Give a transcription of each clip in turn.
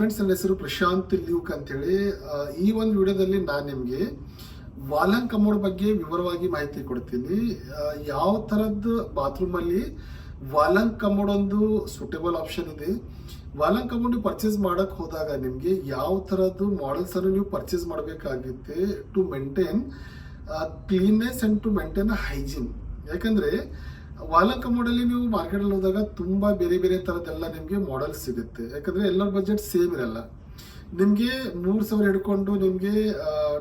Friends, ನನ್ನ ಹೆಸರು Prashant Luke ಅಂತೇಳಿ. ಈ ಒಂದು ವಿಡಿಯೋದಲ್ಲಿ ನಾನು ನಿಮಗೆ ವಾಲನ್ ಕಮೋಡ್ ಬಗ್ಗೆ ವಿವರವಾಗಿ ಮಾಹಿತಿ ಕೊಡ್ತೀನಿ. ಯಾವ ಥರದ್ದು ಬಾತ್ರೂಮಲ್ಲಿ ವಾಲನ್ ಕಮೋಡ್ ಒಂದು ಸೂಟೇಬಲ್ ಆಪ್ಷನ್ ಇದೆ. ವಾಲನ್ ಕಮೋಡ್ ನೀವು ಪರ್ಚೇಸ್ ಮಾಡೋಕ್ಕೆ ಹೋದಾಗ ನಿಮಗೆ ಯಾವ ಥರದ್ದು ಮಾಡೆಲ್ಸನ್ನು ನೀವು ಪರ್ಚೇಸ್ ಮಾಡಬೇಕಾಗುತ್ತೆ to maintain cleanness and to maintain hygiene. ಯಾಕಂದರೆ ವಾಲನ್ ಕಮೋಡಲ್ಲಿ ನೀವು ಮಾರ್ಕೆಟಲ್ಲಿ ಹೋದಾಗ ತುಂಬ ಬೇರೆ ಬೇರೆ ಥರದ್ದೆಲ್ಲ ನಿಮಗೆ ಮಾಡೆಲ್ಸ್ ಸಿಗುತ್ತೆ. ಯಾಕಂದರೆ ಎಲ್ಲರ ಬಜೆಟ್ ಸೇಮ್ ಇರಲ್ಲ. ನಿಮಗೆ 3,000 ಹಿಡ್ಕೊಂಡು ನಿಮಗೆ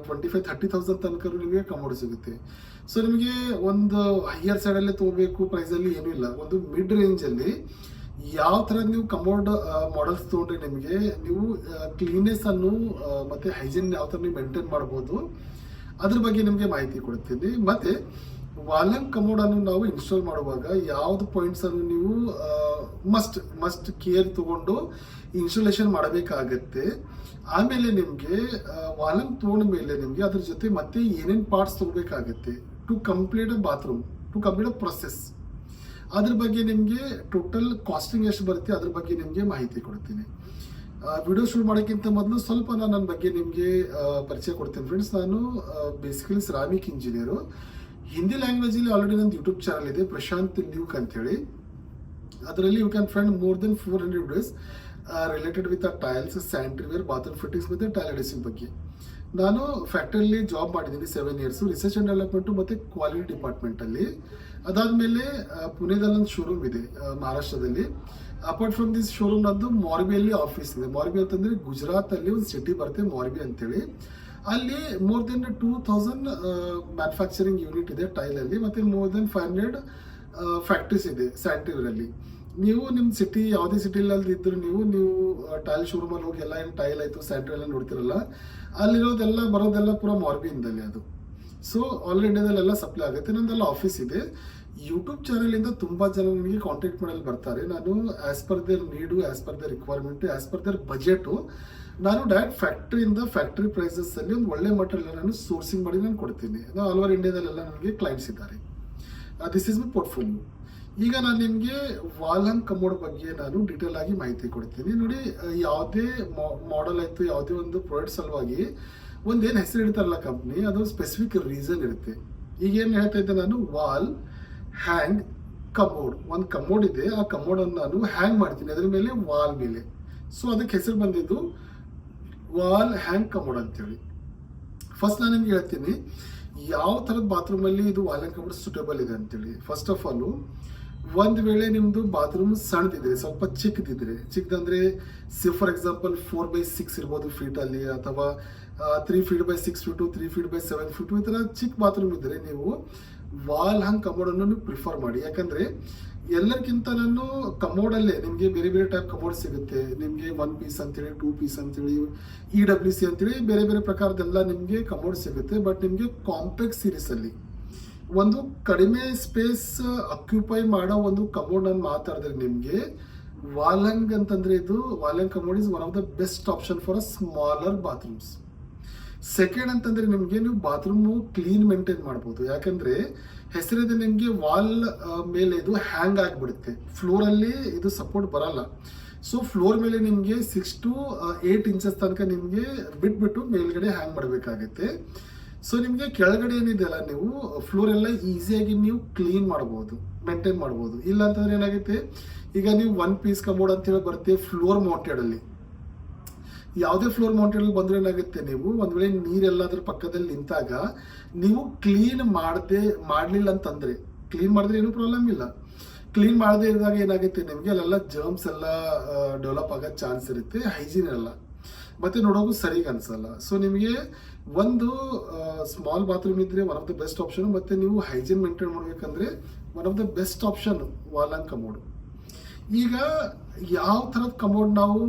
25,000-30,000 ತನಕ ನಿಮಗೆ ಕಮೋಡ್ ಸಿಗುತ್ತೆ. ಸೊ ನಿಮಗೆ ಒಂದು ಹೈಯರ್ ಸೈಡಲ್ಲೇ ತೊಗೋಬೇಕು ಪ್ರೈಸಲ್ಲಿ ಏನೂ ಇಲ್ಲ. ಒಂದು ಮಿಡ್ ರೇಂಜಲ್ಲಿ ಯಾವ ಥರ ನೀವು ಕಮೋಡ್ ಮಾಡೆಲ್ಸ್ ತೊಗೊಂಡ್ರೆ ನಿಮಗೆ ನೀವು ಕ್ಲೀನೆಸ್ ಅನ್ನು ಮತ್ತು ಹೈಜೀನ್ ಯಾವ ಥರ ನೀವು ಮೇಂಟೈನ್ ಮಾಡ್ಬೋದು ಅದ್ರ ಬಗ್ಗೆ ನಿಮಗೆ ಮಾಹಿತಿ ಕೊಡ್ತೀನಿ. ಮತ್ತು ವಾಲನ್ ಕಮೋಡ್ ಅನ್ನು ನಾವು ಇನ್ಸ್ಟಾಲ್ ಮಾಡುವಾಗ ಯಾವ್ದು ಪಾಯಿಂಟ್ಸ್ ಅನ್ನು ನೀವು ಮಸ್ಟ್ ಕೇರ್ ತಗೊಂಡು ಇನ್ಸ್ಟಾಲೇಷನ್ ಮಾಡಬೇಕಾಗತ್ತೆ. ಆಮೇಲೆ ನಿಮಗೆ ವಾಲನ್ ತೊಗೊಂಡ ಮೇಲೆ ನಿಮಗೆ ಅದ್ರ ಜೊತೆ ಮತ್ತೆ ಏನೇನು ಪಾರ್ಟ್ಸ್ ತಗೋಬೇಕಾಗತ್ತೆ to complete a bathroom, to complete a process. ಅದ್ರ ಬಗ್ಗೆ ನಿಮಗೆ ಟೋಟಲ್ ಕಾಸ್ಟಿಂಗ್ ಎಷ್ಟು ಬರುತ್ತೆ ಅದ್ರ ಬಗ್ಗೆ ನಿಮಗೆ ಮಾಹಿತಿ ಕೊಡ್ತೀನಿ. ವಿಡಿಯೋ ಶುರು ಮಾಡೋಕ್ಕಿಂತ ಮೊದಲು ಸ್ವಲ್ಪ ನಾನು ನನ್ನ ಬಗ್ಗೆ ನಿಮಗೆ ಪರಿಚಯ ಕೊಡ್ತೀನಿ. ಫ್ರೆಂಡ್ಸ್, ನಾನು ಬೇಸಿಕಲಿ ಸಿರಾಮಿಕ್ ಇಂಜಿನಿಯರು. ಹಿಂದಿ ಲ್ಯಾಂಗ್ವೇಜಲ್ಲಿ ಆಲ್ರೆಡಿ ನಂದು ಯೂಟ್ಯೂಬ್ ಚಾನಲ್ ಇದೆ, ಪ್ರಶಾಂತ್ ಲ್ಯೂಕ್ ಅಂತೇಳಿ. ಅದರಲ್ಲಿ you can find more than 400 videos related with tiles, sanitary ware, bathroom fittings ಮತ್ತು ಟೈಲ್ ಅಡಿಸಿವ್ ಬಗ್ಗೆ. ನಾನು ಫ್ಯಾಕ್ಟ್ರಿಯಲ್ಲಿ ಜಾಬ್ ಮಾಡಿದ್ದೀನಿ 7 ಇಯರ್ಸು, ರಿಸರ್ಚ್ ಆ್ಯಂಡ್ ಡೆವಲಪ್ಮೆಂಟು ಮತ್ತು ಕ್ವಾಲಿಟಿ ಡಿಪಾರ್ಟ್ಮೆಂಟಲ್ಲಿ. ಅದಾದಮೇಲೆ ಪುಣೆದಲ್ಲೊಂದು ಶೋರೂಮ್ ಇದೆ ಮಹಾರಾಷ್ಟ್ರದಲ್ಲಿ. ಅಪಾರ್ಟ್ ಫ್ರಮ್ ದಿಸ್ ಶೋರೂಮ್ ನಂದು ಮಾರ್ಬಿಯಲ್ಲಿ ಆಫೀಸ್ ಇದೆ. ಮಾರ್ಬಿ ಅಂತಂದರೆ ಗುಜರಾತಲ್ಲಿ ಒಂದು ಸಿಟಿ ಬರುತ್ತೆ ಮಾರ್ಬಿ ಅಂತೇಳಿ. ಅಲ್ಲಿ ಮೋರ್ ದೆನ್ 2,000 ಮ್ಯಾನುಫ್ಯಾಕ್ಚರಿಂಗ್ ಯೂನಿಟ್ ಇದೆ ಟೈಲಲ್ಲಿ, ಮತ್ತು ಮೋರ್ ದೆನ್ 500 ಫ್ಯಾಕ್ಟ್ರೀಸ್ ಇದೆ ಸ್ಯಾನಿಟರಿಯಲ್ಲಿ. ನೀವು ನಿಮ್ಮ ಸಿಟಿ ಯಾವುದೇ ಸಿಟಿಲಲ್ಲಿ ಇದ್ದರೂ ನೀವು ಟೈಲ್ ಶೋರೂಮಲ್ಲಿ ಹೋಗಿ ಎಲ್ಲ ಏನು ಟೈಲ್ ಆಯಿತು ಸ್ಯಾನಿಟರಿ ಎಲ್ಲ ನೋಡ್ತಿರಲ್ಲ, ಅಲ್ಲಿರೋದೆಲ್ಲ ಬರೋದೆಲ್ಲ ಪೂರ ಮಾರ್ಬಿಯಿಂದಲೇ ಅದು. ಸೊ ಆಲ್ ಇಂಡಿಯಾದಲ್ಲೆಲ್ಲ ಸಪ್ಲೈ ಆಗುತ್ತೆ. ನಂದೆಲ್ಲ ಆಫೀಸ್ ಇದೆ. ಯೂಟ್ಯೂಬ್ ಚಾನಲಿಂದ ತುಂಬ ಜನ ನನಗೆ ಕಾಂಟ್ಯಾಕ್ಟ್ ಮಾಡಲು ಬರ್ತಾರೆ. ನಾನು ಆ್ಯಸ್ ಪರ್ ದೇರ್ ನೀಡು, as per there requirement, as per there budget ನಾನು ಡೈರೆಕ್ಟ್ ಫ್ಯಾಕ್ಟ್ರಿಯಿಂದ ಫ್ಯಾಕ್ಟ್ರಿ ಪ್ರೈಸಸ್ಸಲ್ಲಿ ಒಂದು ಒಳ್ಳೆ ಮಟೀರಿಯಲ್ ನಾನು ಸೋರ್ಸಿಂಗ್ ಮಾಡಿ ನಾನು ಕೊಡ್ತೀನಿ. ಆಲ್ ಓವರ್ ಇಂಡಿಯಾದಲ್ಲೆಲ್ಲ ನನಗೆ ಕ್ಲೈಂಟ್ಸ್ ಇದ್ದಾರೆ. This is my portfolio. ಈಗ ನಾನು ನಿಮಗೆ ವಾಲನ್ ಕಮೋಡ್ ಬಗ್ಗೆ ನಾನು ಡೀಟೇಲ್ ಆಗಿ ಮಾಹಿತಿ ಕೊಡ್ತೀನಿ. ನೋಡಿ, ಯಾವುದೇ ಮಾಡೆಲ್ ಆಯಿತು, ಯಾವುದೇ ಒಂದು ಪ್ರಾಡಕ್ಟ್ ಸಲುವಾಗಿ ಒಂದೇನು ಹೆಸರು ಇಡ್ತಾರಲ್ಲ ಕಂಪ್ನಿ, ಅದು ಸ್ಪೆಸಿಫಿಕ್ ರೀಸನ್ ಇರುತ್ತೆ. ಈಗ ಏನು ಹೇಳ್ತಾ ಇದ್ದೆ ನಾನು, ವಾಲ್ ಹ್ಯಾಂಗ್ ಕಮೋಡ್. ಒಂದು ಕಮೋಡ್ ಇದೆ, ಆ ಕಮೋಡನ್ನು ನಾನು ಹ್ಯಾಂಗ್ ಮಾಡ್ತೀನಿ ಅದ್ರ ಮೇಲೆ, ವಾಲ್ ಮೇಲೆ. ಸೊ ಅದಕ್ಕೆ ಹೆಸರು ಬಂದಿದ್ದು ವಾಲ್ ಹ್ಯಾಂಗ್ ಕಮೋಡ್ ಅಂತೇಳಿ. ಫಸ್ಟ್ ನಾನು ನಿಮ್ಗೆ ಹೇಳ್ತೀನಿ ಯಾವ ಥರದ ಬಾತ್ರೂಮಲ್ಲಿ ಇದು ವಾಲನ್ ಕಮೋಡ್ ಸೂಟೇಬಲ್ ಇದೆ ಅಂತೇಳಿ. ಫಸ್ಟ್ ಆಫ್ ಆಲು, ಒಂದು ವೇಳೆ ನಿಮ್ಮದು ಬಾತ್ರೂಮ್ ಸಣ್ಣದಿದ್ರೆ, ಸ್ವಲ್ಪ ಚಿಕ್ಕದಂದರೆ ಫಾರ್ ಎಕ್ಸಾಂಪಲ್ 4x6 ಇರ್ಬೋದು ಫೀಟಲ್ಲಿ, ಅಥವಾ 3 feet by 6 feet, 3 feet by 7 feet, ಈ ಥರ ಚಿಕ್ಕ ಬಾತ್ರೂಮ್ ಇದ್ದರೆ ನೀವು ವಾಲ್ ಹ್ಯಾಂಗ್ ಕಮೋಡನ್ನು ನೀವು ಪ್ರಿಫರ್ ಮಾಡಿ. ಯಾಕಂದರೆ ಎಲ್ಲರಿಗಿಂತ ನಾನು ಕಮೋಡಲ್ಲೇ ನಿಮಗೆ ಬೇರೆ ಬೇರೆ ಟೈಪ್ ಕಮೋಡ್ ಸಿಗುತ್ತೆ. ನಿಮಗೆ 1 piece ಅಂತೇಳಿ, 2 piece ಅಂತೇಳಿ, EWC ಅಂತೇಳಿ ಬೇರೆ ಬೇರೆ ಪ್ರಕಾರದೆಲ್ಲ ನಿಮಗೆ ಕಮೋಡ್ ಸಿಗುತ್ತೆ. ಬಟ್ ನಿಮಗೆ ಕಾಂಪ್ಯಾಕ್ಟ್ ಸೀರೀಸಲ್ಲಿ ಒಂದು ಕಡಿಮೆ ಸ್ಪೇಸ್ ಅಕ್ಯುಪೈ ಮಾಡೋ ಒಂದು ಕಮೋಡ್ ನಾನು ಮಾತಾಡಿದ್ರೆ ನಿಮಗೆ ವಾಲಂಗ್ ಅಂತಂದರೆ ಇದು wall hung commode is one of the best option for a smaller bathrooms. Second ಅಂತಂದರೆ ನಿಮಗೆ ನೀವು ಬಾತ್ರೂಮು ಕ್ಲೀನ್ ಮೇಂಟೈನ್ ಮಾಡ್ಬೋದು. ಯಾಕಂದರೆ ಹೆಸರಿದೆ ನಿಮಗೆ ವಾಲ್ ಮೇಲೆ ಇದು ಹ್ಯಾಂಗ್ ಆಗಿಬಿಡುತ್ತೆ, ಫ್ಲೋರಲ್ಲಿ ಇದು ಸಪೋರ್ಟ್ ಬರಲ್ಲ. ಸೊ ಫ್ಲೋರ್ ಮೇಲೆ ನಿಮಗೆ 6 to 8 inches ತನಕ ನಿಮಗೆ ಬಿಟ್ಬಿಟ್ಟು ಮೇಲ್ಗಡೆ ಹ್ಯಾಂಗ್ ಮಾಡಬೇಕಾಗುತ್ತೆ. ಸೊ ನಿಮಗೆ ಕೆಳಗಡೆ ಏನಿದೆಯಲ್ಲ, ನೀವು ಫ್ಲೋರ್ ಎಲ್ಲ ಈಸಿಯಾಗಿ ನೀವು ಕ್ಲೀನ್ ಮಾಡ್ಬೋದು, ಮೇಂಟೈನ್ ಮಾಡ್ಬೋದು. ಇಲ್ಲ ಅಂತಂದ್ರೆ ಏನಾಗುತ್ತೆ, ಈಗ ನೀವು 1 piece ಕಮೋಡ್ ಅಂತೇಳಿ ಬರುತ್ತೆ ಫ್ಲೋರ್ ಮೌಂಟೆಡಲ್ಲಿ. ಯಾವುದೇ ಫ್ಲೋರ್ ಮೌಂಟೆಡಲ್ಲಿ ಬಂದರೆ ಏನಾಗುತ್ತೆ, ನೀವು ಒಂದು ವೇಳೆ ನೀರೆಲ್ಲ ಅದ್ರ ಪಕ್ಕದಲ್ಲಿ ನಿಂತಾಗ ನೀವು ಕ್ಲೀನ್ ಮಾಡಲಿಲ್ಲ ಅಂತಂದರೆ, ಕ್ಲೀನ್ ಮಾಡಿದ್ರೆ ಏನೂ ಪ್ರಾಬ್ಲಮ್ ಇಲ್ಲ. ಕ್ಲೀನ್ ಮಾಡದೇ ಇದ್ದಾಗ ಏನಾಗುತ್ತೆ, ನಿಮಗೆ ಅಲ್ಲೆಲ್ಲ ಜರ್ಮ್ಸ್ ಎಲ್ಲ ಡೆವಲಪ್ ಆಗೋ ಚಾನ್ಸ್ ಇರುತ್ತೆ, ಹೈಜೀನ್ ಇರಲ್ಲ, ಮತ್ತು ನೋಡೋದು ಸರಿಗೆ ಅನಿಸಲ್ಲ. ಸೊ ನಿಮಗೆ ಒಂದು ಸ್ಮಾಲ್ ಬಾತ್ರೂಮ್ ಇದ್ದರೆ one of the best option. ಮತ್ತು ನೀವು ಹೈಜೀನ್ ಮೇಂಟೈನ್ ಮಾಡಬೇಕಂದ್ರೆ one of the best option wall hung commode. ಈಗ ಯಾವ ಥರದ ಕಮೋಡ್ ನಾವು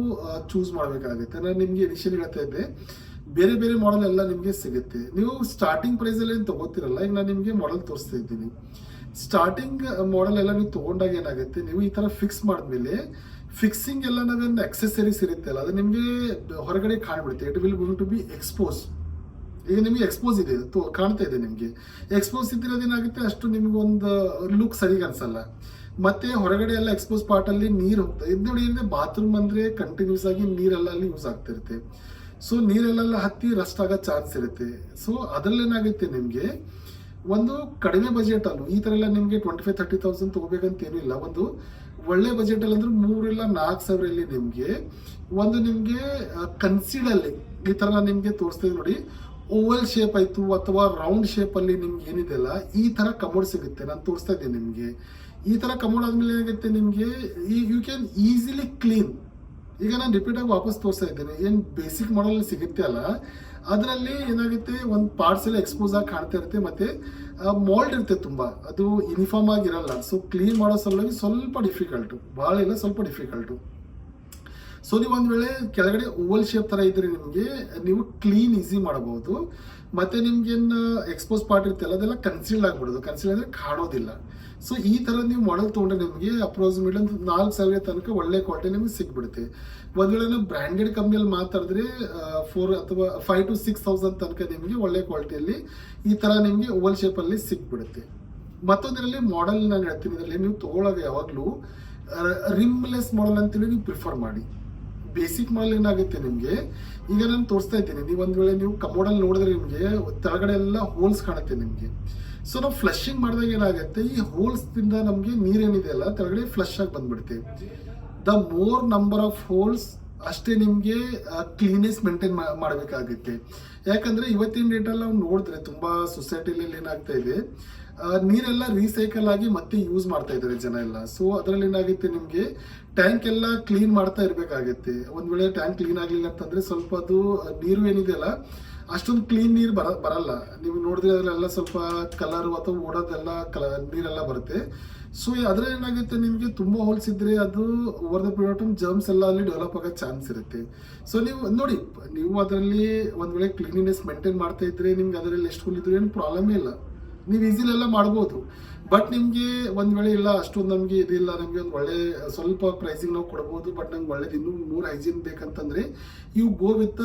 ಚೂಸ್ ಮಾಡಬೇಕಾಗುತ್ತೆ, ನಾನು ನಿಮಗೆ ಇನಿಷಿಯಲಿ ಹೇಳ್ತಾ ಇದ್ದೆ ಬೇರೆ ಬೇರೆ ಮಾಡೆಲ್ ಎಲ್ಲ ನಿಮಗೆ ಸಿಗುತ್ತೆ. ನೀವು ಸ್ಟಾರ್ಟಿಂಗ್ ಪ್ರೈಸಲ್ಲಿ ಏನು ತೊಗೋತಿರಲ್ಲ, ಈಗ ನಾನು ನಿಮಗೆ ಮಾಡೆಲ್ ತೋರಿಸ್ತಾ ಇದ್ದೀನಿ. ಸ್ಟಾರ್ಟಿಂಗ್ ಮಾಡೆಲ್ ಎಲ್ಲ ನೀವು ತೊಗೊಂಡಾಗ ಏನಾಗುತ್ತೆ, ನೀವು ಈ ಥರ ಫಿಕ್ಸ್ ಮಾಡಿದ್ಮೇಲೆ ಫಿಕ್ಸಿಂಗ್ ಎಲ್ಲ ನಾವೇನು ಅಕ್ಸೆಸರೀಸ್ ಇರುತ್ತಲ್ಲ ಅದು ನಿಮಗೆ ಹೊರಗಡೆ ಕಾಣ್ಬಿಡುತ್ತೆ. It will going to be expose. ಈಗ ನಿಮಗೆ ಎಕ್ಸ್ಪೋಸ್ ಇದೆ, ಕಾಣ್ತಾ ಇದೆ ನಿಮಗೆ ಎಕ್ಸ್ಪೋಸ್ ಇದ್ದರೆ ಅದೇನಾಗುತ್ತೆ, ಅಷ್ಟು ನಿಮಗೊಂದು ಲುಕ್ ಸರಿಗೆ ಅನಿಸಲ್ಲ. ಮತ್ತೆ ಹೊರಗಡೆ ಎಲ್ಲ ಎಕ್ಸ್ಪೋಸ್ ಪಾರ್ಟ್ ಅಲ್ಲಿ ನೀರು ಹೋಗ್ತದೆ. ಇದು ನೋಡಿ ಅಂದ್ರೆ ಬಾತ್ರೂಮ್ ಅಂದ್ರೆ ಕಂಟಿನ್ಯೂಸ್ ಆಗಿ ನೀರೆಲ್ಲ ಅಲ್ಲಿ ಯೂಸ್ ಆಗ್ತಿರುತ್ತೆ. ಸೊ ನೀರೆಲ್ಲ ಹತ್ತಿ ರಸ್ಟ್ ಆಗೋ ಚಾನ್ಸ್ ಇರುತ್ತೆ. ಸೊ ಅದ್ರಲ್ಲಿ ಏನಾಗುತ್ತೆ ನಿಮ್ಗೆ ಒಂದು ಕಡಿಮೆ ಬಜೆಟ್ ಅಲ್ಲೂ ಈ ತರ ಎಲ್ಲ ನಿಮ್ಗೆ 25-30,000 ತಗೋಬೇಕಂತ ಏನಿಲ್ಲ. ಒಂದು ಒಳ್ಳೆ ಬಜೆಟ್ ಅಲ್ಲಿ ಅಂದ್ರೆ 3,000-4,000 ನಿಮ್ಗೆ ಒಂದು ನಿಮ್ಗೆ ಕನ್ಸಿಡಲ್ಲಿ ಈ ತರ ನಾನು ನಿಮ್ಗೆ ತೋರಿಸ್ತೀನಿ ನೋಡಿ. ಓವಲ್ ಶೇಪ್ ಆಯ್ತು ಅಥವಾ ರೌಂಡ್ ಶೇಪ್ ಅಲ್ಲಿ ನಿಮ್ಗೆ ಏನಿದೆಲ್ಲ ಈ ತರ ಕಮೋಡ್ ಸಿಗುತ್ತೆ. ನಾನು ತೋರಿಸ್ತಾ ಇದ್ದೀನಿ ನಿಮ್ಗೆ. ಈ ತರ ಕಮೋಡ್ ಆದ್ಮೇಲೆ ಏನಾಗುತ್ತೆ ನಿಮ್ಗೆ ಯು ಕ್ಯಾನ್ ಈಸಿಲಿ ಕ್ಲೀನ್. ಈಗ ನಾನು ರಿಪೀಟ್ ಆಗಿ ವಾಪಸ್ ತೋರಿಸ್ತಾ ಇದ್ದೇನೆ. ಏನ್ ಬೇಸಿಕ್ ಮಾಡಲ್ ಸಿಗುತ್ತೆ ಅಲ್ಲ, ಅದರಲ್ಲಿ ಏನಾಗುತ್ತೆ ಒಂದು ಪಾರ್ಟ್ಸ್ ಎಲ್ಲ ಎಕ್ಸ್ಪೋಸ್ ಆಗಿ ಕಾಣ್ತಾ ಇರುತ್ತೆ. ಮತ್ತೆ ಮೋಲ್ಡ್ ಇರುತ್ತೆ ತುಂಬಾ, ಅದು ಯೂನಿಫಾರ್ಮ್ ಆಗಿರಲ್ಲ. ಸೊ ಕ್ಲೀನ್ ಮಾಡೋ ಸಲುವಾಗಿ ಸ್ವಲ್ಪ ಡಿಫಿಕಲ್ಟು, ಭಾಳ ಇಲ್ಲ ಸ್ವಲ್ಪ ಡಿಫಿಕಲ್ಟು. ಸೊ ನೀವು ಒಂದ್ ವೇಳೆ ಕೆಳಗಡೆ ಓವಲ್ ಶೇಪ್ ತರ ಇದ್ರೆ ನಿಮ್ಗೆ ನೀವು ಕ್ಲೀನ್ ಈಸಿ ಮಾಡಬಹುದು. ಮತ್ತೆ ನಿಮ್ಗೇನು ಎಕ್ಸ್ಪೋಸ್ ಪಾರ್ಟ್ ಇರುತ್ತಲ್ಲ ಅದೆಲ್ಲ ಕನ್ಸೀಲ್ಡ್ ಆಗ್ಬಿಡೋದು. ಕನ್ಸೀಲ್ಡ್ ಅಂದ್ರೆ ಕಾಣೋದಿಲ್ಲ. ಸೊ ಈ ತರ ನೀವು ಮಾಡಲ್ ತಗೊಂಡ್ರೆ ನಿಮಗೆ ಅಪ್ರಾಕ್ಸಿಮೇಟ್ 4,000 ತನಕ ಒಳ್ಳೆ ಕ್ವಾಲಿಟಿ ನಿಮ್ಗೆ ಸಿಗ್ಬಿಡುತ್ತೆ. ಒಂದ್ ವೇಳೆ ನಾವು ಬ್ರ್ಯಾಂಡೆಡ್ ಕಂಪ್ನಿಯಲ್ಲಿ ಮಾತಾಡಿದ್ರೆ 4 ಅಥವಾ 5,000 to 6,000 ತನಕ ನಿಮಗೆ ಒಳ್ಳೆ ಕ್ವಾಲಿಟಿಯಲ್ಲಿ ಈ ತರ ನಿಮ್ಗೆ ಓವಲ್ ಶೇಪ್ ಅಲ್ಲಿ ಸಿಗ್ಬಿಡುತ್ತೆ. ಮತ್ತೊಂದರಲ್ಲಿ ಮಾಡೆಲ್ ನಾನು ಹೇಳ್ತೀನಿ, ಇದರಲ್ಲಿ ನೀವು ತಗೊಳ್ಳಾಗ ಯಾವಾಗ್ಲೂ ರಿಮ್ಲೆಸ್ ಮಾಡೆಲ್ ಅಂತೇಳಿ ನೀವು ಪ್ರಿಫರ್ ಮಾಡಿ. ಬೇಸಿಕ್ ಮಾಡೆಲ್ ಏನಾಗುತ್ತೆ ನಿಮ್ಗೆ ಈಗ ನಾನು ತೋರಿಸ್ತಾ ಇದ್ದೀನಿ. ನೀವು ಒಂದ್ ವೇಳೆ ನೀವು ಕಮೋಡಲ್ ನೋಡಿದ್ರೆ ನಿಮ್ಗೆ ಕೆಳಗಡೆ ಎಲ್ಲ ಹೋಲ್ಸ್ ಕಾಣುತ್ತೆ ನಿಮ್ಗೆ. ಸೊ ನಾವು ಫ್ಲಶಿಂಗ್ ಮಾಡಿದಾಗ ಏನಾಗುತ್ತೆ, ಈ ಹೋಲ್ಸ್ ದಿಂದ ನಮ್ಗೆ ನೀರೇನಿದೆ ಅಲ್ಲ ಕೆಳಗಡೆ ಫ್ಲಶ್ ಆಗಿ ಬಂದ್ಬಿಡುತ್ತೆ. The more number of holes ಅಷ್ಟೇ ನಿಮ್ಗೆ ಕ್ಲೀನೆಸ್ ಮೇಂಟೈನ್ ಮಾಡಬೇಕಾಗುತ್ತೆ. ಯಾಕಂದ್ರೆ ಇವತ್ತಿನ ಡೇಟಲ್ಲಿ ನಾವು ನೋಡಿದ್ರೆ ತುಂಬಾ ಸೊಸೈಟಿಲಿ ಏನಾಗ್ತಾ ಇದೆ, ನೀರೆಲ್ಲ ರೀಸೈಕಲ್ ಆಗಿ ಮತ್ತೆ ಯೂಸ್ ಮಾಡ್ತಾ ಇದ್ದಾರೆ ಜನ ಎಲ್ಲ. ಸೊ ಅದರಲ್ಲಿ ಏನಾಗುತ್ತೆ ನಿಮ್ಗೆ ಟ್ಯಾಂಕ್ ಎಲ್ಲ ಕ್ಲೀನ್ ಮಾಡ್ತಾ ಇರ್ಬೇಕಾಗತ್ತೆ. ಒಂದ್ ವೇಳೆ ಟ್ಯಾಂಕ್ ಕ್ಲೀನ್ ಆಗ್ಲಿಲ್ಲ ಅಂತಂದ್ರೆ ಸ್ವಲ್ಪ ಅದು ನೀರು ಏನಿದೆ ಅಲ್ಲ ಅಷ್ಟೊಂದು ಕ್ಲೀನ್ ನೀರು ಬರಲ್ಲ. ನೀವು ನೋಡಿದ್ರೆ ಅದ್ರೆಲ್ಲ ಸ್ವಲ್ಪ ಕಲರ್ ಅಥವಾ ಓಡೋದೆಲ್ಲ ನೀರೆಲ್ಲ ಬರುತ್ತೆ. ಸೊ ಅದ್ರಲ್ಲಿ ಏನಾಗುತ್ತೆ ನಿಮ್ಗೆ ತುಂಬಾ ಹೋಲ್ಸ್ ಇದ್ರೆ ಅದು over the period of germs ಎಲ್ಲ ಅಲ್ಲಿ ಡೆವಲಪ್ ಆಗೋ ಚಾನ್ಸ್ ಇರುತ್ತೆ. ಸೊ ನೀವು ನೋಡಿ, ನೀವು ಅದರಲ್ಲಿ ಒಂದ್ ವೇಳೆ ಕ್ಲೀನಿನೆಸ್ ಮೇಂಟೈನ್ ಮಾಡ್ತಾ ಇದ್ರೆ ನಿಮ್ಗೆ ಅದರಲ್ಲಿ ಎಷ್ಟು ಹೋಲ್ ಇದ್ರು ಏನು ಪ್ರಾಬ್ಲಮೇ ಇಲ್ಲ, ನೀವು ಈಸಿಲಿ ಎಲ್ಲ ಮಾಡ್ಬೋದು. ಬಟ್ ನಿಮ್ಗೆ ಒಂದ್ ವೇಳೆ ಇಲ್ಲ ಅಷ್ಟೊಂದು ನಮ್ಗೆ ಇದಿಲ್ಲ, ನಮ್ಗೆ ಒಂದು ಒಳ್ಳೆ ಸ್ವಲ್ಪ ಪ್ರೈಸಿಂಗ್ ನಾವು ಕೊಡ್ಬೋದು, ಬಟ್ ನಂಗೆ ಒಳ್ಳೇದು ಇನ್ನೂ ಮೂರ್ ಹೈಜೀನ್ ಬೇಕಂತಂದ್ರೆ you go with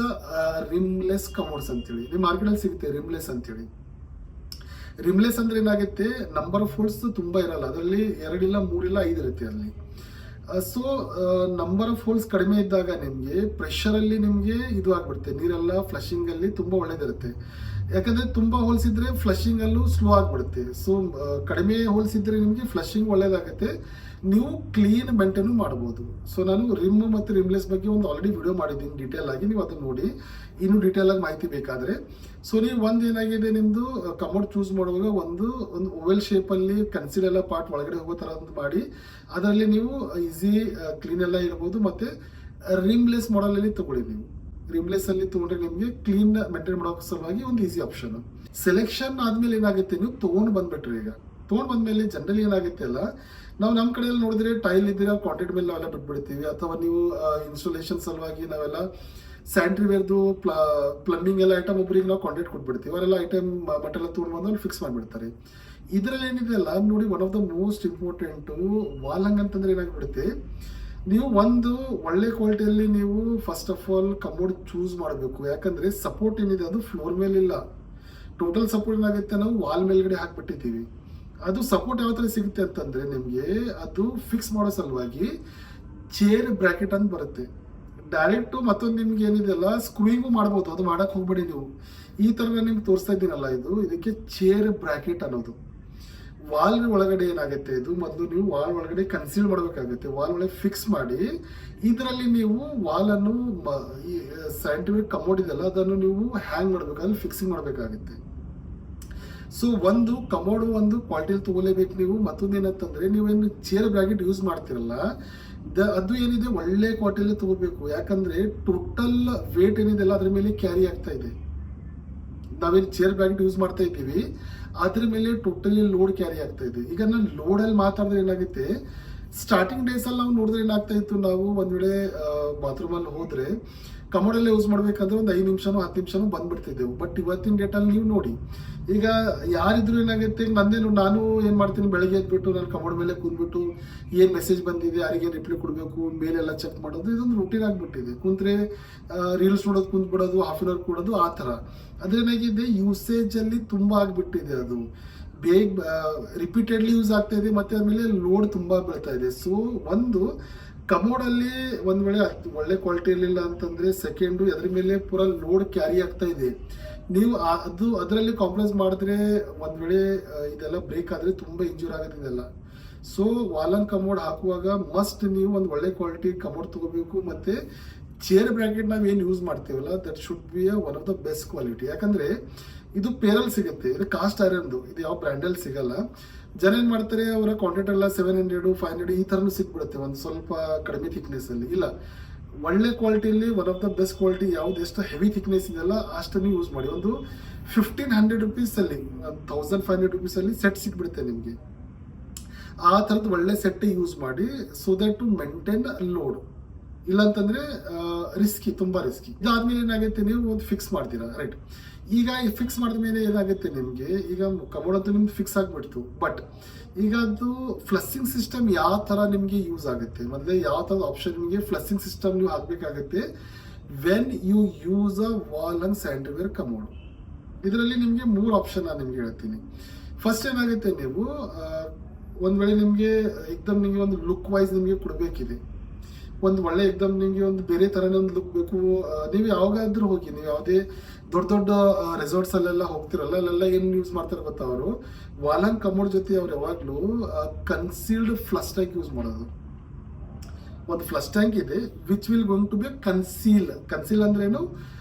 rimless commodes ಅಂತೇಳಿ ನಿಮ್ಮ ಮಾರ್ಕೆಟ್ ಅಲ್ಲಿ ಸಿಗುತ್ತೆ. ರಿಮ್ಲೆಸ್ ಅಂತೇಳಿ, ರಿಮ್ಲೆಸ್ ಅಂದ್ರೆ ಏನಾಗುತ್ತೆ, ನಂಬರ್ ಆಫ್ ಹೋಲ್ಸ್ ತುಂಬಾ ಇರಲ್ಲ ಅದರಲ್ಲಿ, 2 ಇಲ್ಲ 3 ಇಲ್ಲ 5 ಇರುತ್ತೆ ಅಲ್ಲಿ. ಸೊ ನಂಬರ್ ಆಫ್ ಹೋಲ್ಸ್ ಕಡಿಮೆ ಇದ್ದಾಗ ನಿಮ್ಗೆ ಪ್ರೆಷರ್ ಅಲ್ಲಿ ನಿಮ್ಗೆ ಇದು ಆಗ್ಬಿಡುತ್ತೆ, ನೀರೆಲ್ಲ ಫ್ಲಶಿಂಗ್ ಅಲ್ಲಿ ತುಂಬಾ ಒಳ್ಳೇದಿರುತ್ತೆ. ಯಾಕಂದ್ರೆ ತುಂಬಾ ಹೋಲ್ಸ್ ಇದ್ರೆ ಫ್ಲಶಿಂಗ್ ಅಲ್ಲೂ ಸ್ಲೋ ಆಗ್ಬಿಡುತ್ತೆ. ಸೊ ಕಡಿಮೆ ಹೋಲ್ಸ್ ಇದ್ರೆ ನಿಮ್ಗೆ ಫ್ಲಶಿಂಗ್ ಒಳ್ಳೇದಾಗುತ್ತೆ, ನೀವು ಕ್ಲೀನ್ ಮೇಂಟೈನ್ ಮಾಡಬಹುದು. ಸೊ ನಾನು ರಿಮ್ ಮತ್ತು ರಿಮ್ಲೆಸ್ ಬಗ್ಗೆ ಒಂದು ಆಲ್ರೆಡಿ ವಿಡಿಯೋ ಮಾಡಿದ್ದೀನಿ ಡೀಟೇಲ್ ಆಗಿ, ನೀವು ಅದನ್ನ ನೋಡಿ ಇನ್ನು ಡೀಟೇಲ್ ಆಗಿ ಮಾಹಿತಿ ಬೇಕಾದ್ರೆ. ಸೊ ನೀವು ಏನಾಗಿದೆ ನಿಮ್ದು ಕಮೋಡ್ ಚೂಸ್ ಮಾಡುವಾಗ ಒಂದು ಓವೆಲ್ ಶೇಪ್ ಅಲ್ಲಿ ಕನ್ಸಿಲ್ ಎಲ್ಲ ಪಾರ್ಟ್ ಒಳಗಡೆ ಹೋಗೋ ತರ ಮಾಡಿ ಅದರಲ್ಲಿ ನೀವು ಈಸಿ ಕ್ಲೀನ್ ಎಲ್ಲ ಇರಬಹುದು. ಮತ್ತೆ ರಿಮ್ಲೆಸ್ ಮಾಡೆಲ್ ಅಲ್ಲಿ ತಗೊಳ್ಳಿ. ನೀವು ರಿಮ್ಲೆಸ್ ಅಲ್ಲಿ ತಗೊಂಡ್ರೆ ನಿಮ್ಗೆ ಕ್ಲೀನ್ ಮೇಂಟೈನ್ ಮಾಡೋ ಸಲುವಾಗಿ ಒಂದು ಈಸಿ ಆಪ್ಷನ್. ಸೆಲೆಕ್ಷನ್ ಆದ್ಮೇಲೆ ಏನಾಗುತ್ತೆ, ನೀವು ತಗೊಂಡ್ ಬಂದ್ಬಿಟ್ರಿ. ಈಗ ತಗೊಂಡ್ ಬಂದ್ಮೇಲೆ ಜನರಲಿ ಏನಾಗುತ್ತೆ ಅಲ್ಲ, ನಾವು ನಮ್ಮ ಕಡೆಯಲ್ಲಿ ನೋಡಿದ್ರೆ ಟೈಲ್ ಇದ್ದೀರಾ ಕಾಂಟ್ರಾಕ್ಟ್ ಮೇಲೆ ನಾವೆಲ್ಲ ಬಿಟ್ಬಿಡ್ತೀವಿ, ಅಥವಾ ನೀವು ಇನ್ಸ್ಟಾಲೇಷನ್ ಸಲುವಾಗಿ ನಾವೆಲ್ಲ ಸ್ಯಾನಿಟರಿ ವೇರ್ದು ಪ್ಲಂಬಿಂಗ್ ಎಲ್ಲ ಐಟಮ್ ಒಬ್ಬರಿಗೆ ನಾವು ಕಾಂಟ್ರಾಕ್ಟ್ ಕೊಟ್ಬಿಡ್ತೀವಿ. ಅವರೆಲ್ಲ ಐಟಮ್ ಮಟೆಲ್ಲ ತೊಗೊಂಡು ಬಂದು ಫಿಕ್ಸ್ ಮಾಡಿಬಿಡ್ತಾರೆ. ಇದರಲ್ಲಿ ಏನಿದೆ ಅಲ್ಲ ನೋಡಿ, one of the most important wall hung ಅಂತಂದ್ರೆ ಏನಾಗ್ಬಿಡುತ್ತೆ, ನೀವು ಒಂದು ಒಳ್ಳೆ ಕ್ವಾಲಿಟಿಯಲ್ಲಿ ನೀವು first of all commode choose ಮಾಡಬೇಕು. ಯಾಕಂದ್ರೆ ಸಪೋರ್ಟ್ ಏನಿದೆ ಅದು ಫ್ಲೋರ್ ಮೇಲೆ ಇಲ್ಲ, ಟೋಟಲ್ ಸಪೋರ್ಟ್ ಏನಾಗುತ್ತೆ ನಾವು ವಾಲ್ ಮೇಲ್ಗಡೆ ಹಾಕ್ಬಿಟ್ಟಿದ್ದೀವಿ. ಅದು ಸಪೋರ್ಟ್ ಯಾವ ತರ ಸಿಗುತ್ತೆ ಅಂತಂದ್ರೆ ನಿಮ್ಗೆ ಅದು ಫಿಕ್ಸ್ ಮಾಡೋ ಸಲುವಾಗಿ ಚೇರ್ ಬ್ರಾಕೆಟ್ ಅಂತ ಬರುತ್ತೆ ಡೈರೆಕ್ಟ್. ಮತ್ತೊಂದು ನಿಮ್ಗೆ ಏನಿದೆ ಅಲ್ಲ ಸ್ಕ್ರೂಯಿಂಗು ಮಾಡ್ಬೋದು, ಅದು ಮಾಡಕ್ ಹೋಗ್ಬೇಡಿ ನೀವು. ಈ ತರ ನಾನು ನಿಮ್ಗೆ ತೋರಿಸ್ತಾ ಇದ್ದೀನಲ್ಲ, ಇದಕ್ಕೆ ಚೇರ್ ಬ್ರಾಕೆಟ್ ಅನ್ನೋದು. ವಾಲ್ ಒಳಗಡೆ ಏನಾಗುತ್ತೆ, ಇದು ಮೊದಲು ನೀವು ವಾಲ್ ಒಳಗಡೆ ಕನ್ಸೀಲ್ ಮಾಡಬೇಕಾಗುತ್ತೆ. ವಾಲ್ ಒಳಗೆ ಫಿಕ್ಸ್ ಮಾಡಿ ಇದರಲ್ಲಿ ನೀವು ವಾಲ್ ಅನ್ನು ಸೈಂಟಿಫಿಕ್ ಕಮೋಡ್ ಇದೆಲ್ಲ ಅದನ್ನು ನೀವು ಹ್ಯಾಂಗ್ ಮಾಡಬೇಕಾದ್ರೆ ಫಿಕ್ಸಿಂಗ್ ಮಾಡಬೇಕಾಗುತ್ತೆ. ಸೊ ಒಂದು ಕಮೋಡು ಒಂದು ಕ್ವಾಲಿಟಿಯಲ್ಲಿ ತಗೋಲೇಬೇಕು ನೀವು. ಮತ್ತೊಂದು ಏನಂತಂದ್ರೆ ನೀವೇನು ಚೇರ್ ಬ್ರಾಕೆಟ್ ಯೂಸ್ ಮಾಡ್ತಿರಲ್ಲ ಅದು ಏನಿದೆ ಒಳ್ಳೆ ಕ್ವಾಲಿಟಿಯಲ್ಲಿ ತಗೋಬೇಕು. ಯಾಕಂದ್ರೆ ಟೋಟಲ್ ವೇಟ್ ಏನಿದೆ ಅಲ್ಲ ಅದ್ರ ಮೇಲೆ ಕ್ಯಾರಿ ಆಗ್ತಾ ಇದೆ. ನಾವೇನು ಚೇರ್ ಬ್ರಾಕೆಟ್ ಯೂಸ್ ಮಾಡ್ತಾ ಇದ್ದೀವಿ ಅದ್ರ ಮೇಲೆ ಟೋಟಲಿ ಲೋಡ್ ಕ್ಯಾರಿ ಆಗ್ತಾ ಇದೆ. ಈಗ ನಾನು ಲೋಡಲ್ಲಿ ಮಾತಾಡಿದ್ರೆ ಏನಾಗುತ್ತೆ, ಸ್ಟಾರ್ಟಿಂಗ್ ಡೇಸ್ ಅಲ್ಲಿ ನಾವು ನೋಡಿದ್ರೆ ಏನಾಗ್ತಾ ಇತ್ತು, ನಾವು ಒಂದ್ ವೇಳೆ ಬಾತ್ರೂಮ್ ಅಲ್ಲಿ ಹೋದ್ರೆ ಕಮೋಡಲ್ಲೇ ಯೂಸ್ ಮಾಡ್ಬೇಕಂದ್ರೆ ಒಂದು 5 ನಿಮಿಷನೋ 10 ನಿಮಿಷನೋ ಬಂದ್ಬಿಡ್ತಿದ್ದೆವು. ಬಟ್ ಇವತ್ತಿನ ಡೇಟಲ್ಲಿ ನೀವು ನೋಡಿ, ಈಗ ಯಾರಿದ್ರು ಏನಾಗುತ್ತೆ, ನಾನು ಏನ್ ಮಾಡ್ತೀನಿ, ಬೆಳಗ್ಗೆ ಎದ್ಬಿಟ್ಟು ನಾನು ಕಮೋಡ್ ಮೇಲೆ ಕೂತ್ಬಿಟ್ಟು ಏನ್ ಮೆಸೇಜ್ ಬಂದಿದೆ, ಯಾರಿಗೆ ರಿಪ್ಲೈ ಕೊಡಬೇಕು, ಮೇಲೆಲ್ಲ ಚೆಕ್ ಮಾಡೋದು, ಇದೊಂದು ರೂಟೀನ್ ಆಗ್ಬಿಟ್ಟಿದೆ. ಕುಂತ್ರೆ ರೀಲ್ಸ್ ನೋಡೋದು, ಕುಂತ್ಬಿಡೋದು, ½ an hour ಕೊಡೋದು, ಆ ತರ. ಅದೇನಾಗಿದೆ ಯೂಸೇಜ್ ಅಲ್ಲಿ ತುಂಬಾ ಆಗ್ಬಿಟ್ಟಿದೆ ಅದು. ಬೇಗ ರಿಪೀಟೆಡ್ಲಿ ಯೂಸ್ ಆಗ್ತಾ ಇದೆ, ಮತ್ತು ಆಮೇಲೆ ಲೋಡ್ ತುಂಬ ಬೀಳ್ತಾ ಇದೆ. ಸೊ ಒಂದು ಕಮೋಡಲ್ಲಿ ಒಂದು ವೇಳೆ ಒಳ್ಳೆ ಕ್ವಾಲಿಟಿ ಇರಲಿಲ್ಲ ಅಂತಂದರೆ, ಸೆಕೆಂಡು ಅದ್ರ ಮೇಲೆ ಪೂರ ಲೋಡ್ ಕ್ಯಾರಿ ಆಗ್ತಾ ಇದೆ, ನೀವು ಅದರಲ್ಲಿ ಕಾಂಪ್ರಮೈಸ್ ಮಾಡಿದ್ರೆ ಒಂದು ವೇಳೆ ಇದೆಲ್ಲ ಬ್ರೇಕ್ ಆದರೆ ತುಂಬ ಇಂಜೂರ್ ಆಗುತ್ತೆ ಇದೆಲ್ಲ. ಸೊ ವಾಲನ್ ಕಮೋಡ್ ಹಾಕುವಾಗ ಮಸ್ಟ್ ನೀವು ಒಂದು ಒಳ್ಳೆ ಕ್ವಾಲಿಟಿ ಕಮೋಡ್ ತಗೋಬೇಕು. ಮತ್ತು ಚೇರ್ ಬ್ರ್ಯಾಕೆಟ್ ನಾವು ಏನು ಯೂಸ್ ಮಾಡ್ತೀವಲ್ಲ, that should be one of the best quality. ಯಾಕಂದರೆ ಇದು ಪೇರಲ್ಲಿ ಸಿಗುತ್ತೆ, ಇದು ಕಾಸ್ಟ್ ಐರನ್ದು, ಇದು ಯಾವ ಬ್ರ್ಯಾಂಡಲ್ಲಿ ಸಿಗಲ್ಲ. ಜನ ಏನು ಮಾಡ್ತಾರೆ, ಅವರ ಕಾಂಟ್ರಾಕ್ಟ್ ಎಲ್ಲ 700 500 ಈ ಥರನೂ ಸಿಕ್ಬಿಡುತ್ತೆ ಒಂದು ಸ್ವಲ್ಪ ಕಡಿಮೆ ಥಿಕ್ನೆಸ್ಸಲ್ಲಿ. ಇಲ್ಲ, ಒಳ್ಳೆ ಕ್ವಾಲಿಟಿಯಲ್ಲಿ one of the best quality ಯಾವ್ದು ಎಷ್ಟು ಹೆವಿ ಥಿಕ್ನೆಸ್ ಇದೆಯಲ್ಲ ಅಷ್ಟನ್ನು ಯೂಸ್ ಮಾಡಿ. ಒಂದು 1500 ರುಪೀಸಲ್ಲಿ, 1500 ರುಪೀಸಲ್ಲಿ ಸೆಟ್ ಸಿಕ್ಬಿಡುತ್ತೆ ನಿಮಗೆ. ಆ ಥರದ್ದು ಒಳ್ಳೆ ಸೆಟ್ ಯೂಸ್ ಮಾಡಿ, so that to maintain load. ಇಲ್ಲಾಂತಂದ್ರೆ ರಿಸ್ಕಿ, ತುಂಬ ರಿಸ್ಕಿ. ಇದಾದ್ಮೇಲೆ ಏನಾಗುತ್ತೆ, ನೀವು ಒಂದು ಫಿಕ್ಸ್ ಮಾಡ್ತೀರಾ, ರೈಟ್. ಈಗ ಈ ಫಿಕ್ಸ್ ಮಾಡಿದ ಮೇಲೆ ಏನಾಗುತ್ತೆ ನಿಮಗೆ, ಈಗ ಕಮೋಡ್ ಅಂತೂ ನಿಮ್ಗೆ ಫಿಕ್ಸ್ ಆಗಿಬಿಡ್ತು, ಬಟ್ ಈಗ ಅದು ಫ್ಲಸ್ಸಿಂಗ್ ಸಿಸ್ಟಮ್ ಯಾವ ಥರ ನಿಮಗೆ ಯೂಸ್ ಆಗುತ್ತೆ, ಮೊದಲೇ ಯಾವ ಥರದ ಆಪ್ಷನ್ ನಿಮಗೆ ಫ್ಲಸ್ಸಿಂಗ್ ಸಿಸ್ಟಮ್ ನೀವು ಹಾಕಬೇಕಾಗುತ್ತೆ when you use a wall and sandware commode. ಇದರಲ್ಲಿ ನಿಮಗೆ 3 ಆಪ್ಷನ್ ನಾನು ನಿಮ್ಗೆ ಹೇಳ್ತೀನಿ. ಫಸ್ಟ್ ಏನಾಗುತ್ತೆ, ನೀವು ಒಂದು ವೇಳೆ ನಿಮಗೆ ಏಕ್ದಮ್ ನಿಮಗೆ ಒಂದು ಲುಕ್ ವೈಸ್ ನಿಮಗೆ ಕೊಡಬೇಕಿದೆ, ಒಂದು ಒಳ್ಳೆ ಏಕ್ದಮ್ ನಿಮಗೆ ಒಂದು ಬೇರೆ ಥರನೇ ಒಂದು ಲುಕ್ ಬೇಕು. ನೀವು ಯಾವಾಗಾದ್ರೂ ಹೋಗಿ, ನೀವು ಯಾವುದೇ ದೊಡ್ಡ ದೊಡ್ಡ ರೆಸಾರ್ಟ್ಸಲ್ಲೆಲ್ಲ ಹೋಗ್ತಿರಲ್ಲ, ಅಲ್ಲೆಲ್ಲ ಏನು ಯೂಸ್ ಮಾಡ್ತಾರೆ ಗೊತ್ತಾ, ಅವರು ವಾಲನ್ ಕಮೋಡ್ ಜೊತೆ ಅವ್ರು ಯಾವಾಗಲೂ ಕನ್ಸೀಲ್ಡ್ ಫ್ಲಶ್ ಟ್ಯಾಂಕ್ ಯೂಸ್ ಮಾಡೋದು. ಒಂದು ಫ್ಲಶ್ ಟ್ಯಾಂಕ್ ಇದೆ which will going to be conceal ಅಂದ್ರೆ ಏನು,